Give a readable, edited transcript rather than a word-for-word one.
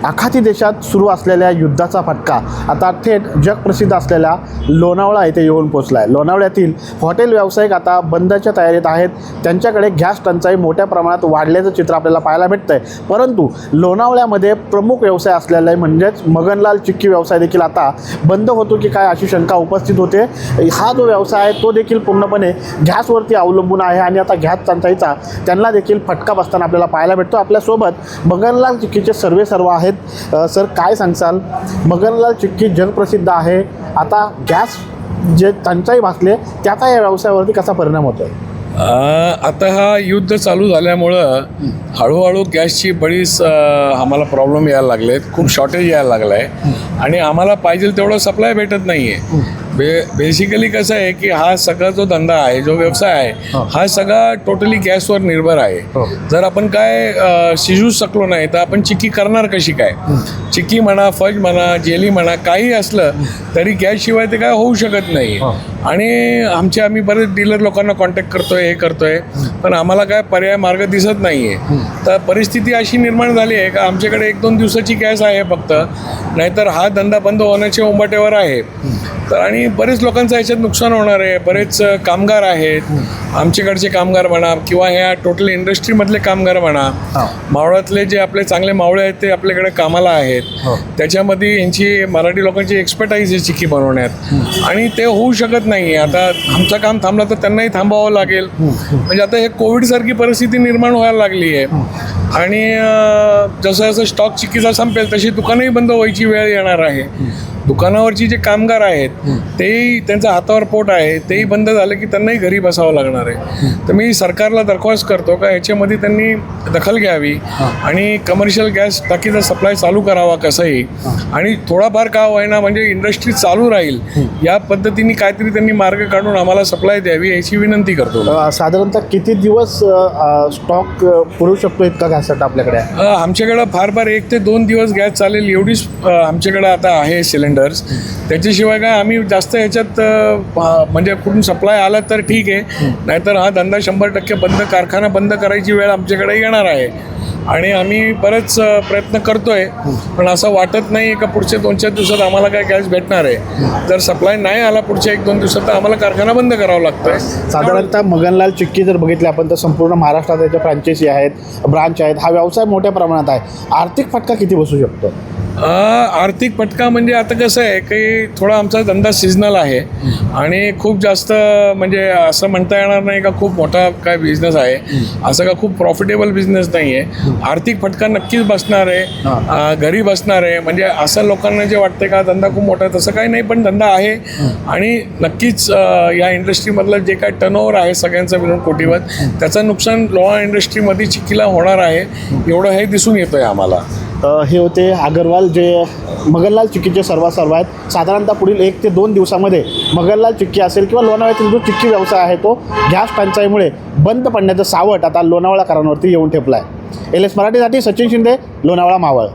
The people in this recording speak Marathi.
आखाती देशात सुरू असलेल्या युद्धाचा फटका आता थेट जगप्रसिद्ध असलेल्या लोणावळा येथे येऊन पोचला आहे। लोणावळ्यातील हॉटेल व्यावसायिक आता बंदच्या तयारीत आहेत। त्यांच्याकडे गॅस टंचाई मोठ्या प्रमाणात वाढल्याचं चित्र आपल्याला पाहायला भेटतं आहे। परंतु लोणावळ्यामध्ये प्रमुख व्यवसाय असलेला म्हणजेच मगनलाल चिक्की व्यवसाय देखील आता बंद होतो की काय अशी शंका उपस्थित होते। हा जो व्यवसाय आहे तो देखील पूर्णपणे गॅसवरती अवलंबून आहे आणि आता गॅस टंचाईचा त्यांना देखील फटका बसताना आपल्याला पाहायला भेटतो। आपल्यासोबत मगनलाल चिक्कीचे सर्व आहेत। सर, काय सांगसाल? मगनलाल चिक्की जगप्रसिद्ध आहे, आता गॅस जे टंचाई भासले त्याचा या व्यवसायावरती कसा परिणाम होतो? आता हा युद्ध चालू झाल्यामुळं हळूहळू गॅसची बरीच आम्हाला प्रॉब्लेम यायला लागलेत, खूप शॉर्टेज यायला लागलं आहे आणि आम्हाला पाहिजे तेवढं सप्लाय भेटत नाही आहे। बेसिकली कसं आहे की हा सगळा जो धंदा आहे, जो व्यवसाय आहे, हा सगळा टोटली गॅसवर निर्भर आहे। जर आपण काय शिजू शकलो नाही तर आपण चिक्की करणार कशी काय? चिक्की म्हणा, फज म्हणा, जेली म्हणा, काही असलं तरी गॅसशिवाय ते काय होऊ शकत नाही। आणि आम्ही बरेच डीलर लोकांना कॉन्टॅक्ट करतोय, हे करतोय, पण आम्हाला काय पर्याय मार्ग दिसत नाही आहे। तर परिस्थिती अशी निर्माण झाली आहे का आमच्याकडे 1-2 दिवसाची गॅस आहे फक्त, नाहीतर हा धंदा बंद होण्याच्या उंबरठ्यावर आहे। तर आणि बरेच लोकांचं याच्यात नुकसान होणार आहे। बरेच कामगार आहेत, आमच्याकडचे कामगार म्हणा किंवा ह्या टोटल इंडस्ट्रीमधले कामगार म्हणा, मावळातले जे आपले चांगले मावळे आहेत ते आपल्याकडे कामाला आहेत। त्याच्यामध्ये यांची मराठी लोकांची एक्सपर्टाईज आहे चिक्की बनवण्यात आणि ते होऊ शकत नाही। आता आमचं काम थांबलं तर त्यांनाही थांबावं लागेल। म्हणजे आता हे कोविडसारखी परिस्थिती निर्माण व्हायला लागली आहे आणि जसं जसं स्टॉक चिक्कीचा संपेल तशी दुकानंही बंद व्हायची वेळ येणार आहे। दुकानावरची जे कामगार आहेत तेही त्यांचा हातावर पोट आहे, तेही बंद झालं की त्यांनाही घरी बसावं लागणार आहे। तर मी सरकारला दरख्वास्त करतो का याच्यामध्ये त्यांनी दखल घ्यावी आणि कमर्शियल गॅस टाकीचा सप्लाय चालू करावा कसंही, आणि थोडाफार का होईना म्हणजे इंडस्ट्री चालू राहील या पद्धतीने काहीतरी त्यांनी मार्ग काढून आम्हाला सप्लाय द्यावी याची विनंती करतो। साधारणतः किती दिवस स्टॉक पुरवू शकतो इतका गॅस आपल्याकडे? आमच्याकडं फार 1 ते 2 दिवस गॅस चालेल एवढीच आमच्याकडं आता आहे सिलेंडर्स। त्याच्याशिवाय काय आम्ही जास्त ह्याच्यात म्हणजे कुठून सप्लाय आला तर ठीक आहे, नाहीतर हा धंदा 100% बंद, कारखाना बंद करायची वेळ आमच्याकडे येणार आहे आणि आम्ही बरेच प्रयत्न करतोय, पण असं वाटत नाही का पुढच्या 2-4 दिवसात आम्हाला काय गॅस भेटणार आहे। जर सप्लाय नाही आला पुढच्या 1-2 दिवसात तर आम्हाला कारखाना बंद करावा लागतोय। साधारणतः मगनलाल चिक्की जर बघितले आपण तर संपूर्ण महाराष्ट्रात त्याच्या फ्रँचायझी आहेत, ब्रांच आहेत, हा व्यवसाय मोठ्या प्रमाणात आहे। आर्थिक फटका किती बसू शकतो? आर्थिक फटका म्हणजे आता कसं आहे की थोडा आमचा धंदा सिजनल आहे आणि खूप जास्त म्हणजे असं म्हणता येणार नाही का खूप मोठा काय बिझनेस आहे, असं का खूप प्रॉफिटेबल बिझनेस नाही आहे। आर्थिक फटका नक्कीच बसणार आहे, घरी बसणार आहे। म्हणजे असं लोकांना जे वाटतं का धंदा खूप मोठा आहे, तसं काही नाही, पण धंदा आहे आणि नक्कीच या इंडस्ट्रीमधलं जे काय टर्नओव्हर आहे सगळ्यांचं मिळून कोटीवर, त्याचं नुकसान लोहा इंडस्ट्रीमध्ये चिक्कीला होणार आहे, एवढं हे दिसून येतं आहे आम्हाला। हे होते अग्रवाल जे मगनलाल चिक्कीचे सर्व आहेत। साधारणतः पुढील 1 ते 2 दिवसामध्ये मगनलाल चिक्की असेल किंवा लोणावळ्यातील जो चिक्की व्यवसाय आहे तो गॅस टंचाईमुळे बंद पडण्याचं सावट आता लोणावळाकरांवरती येऊन ठेपला आहे। LS मराठीसाठी सचिन शिंदे, लोणावळा मावळ।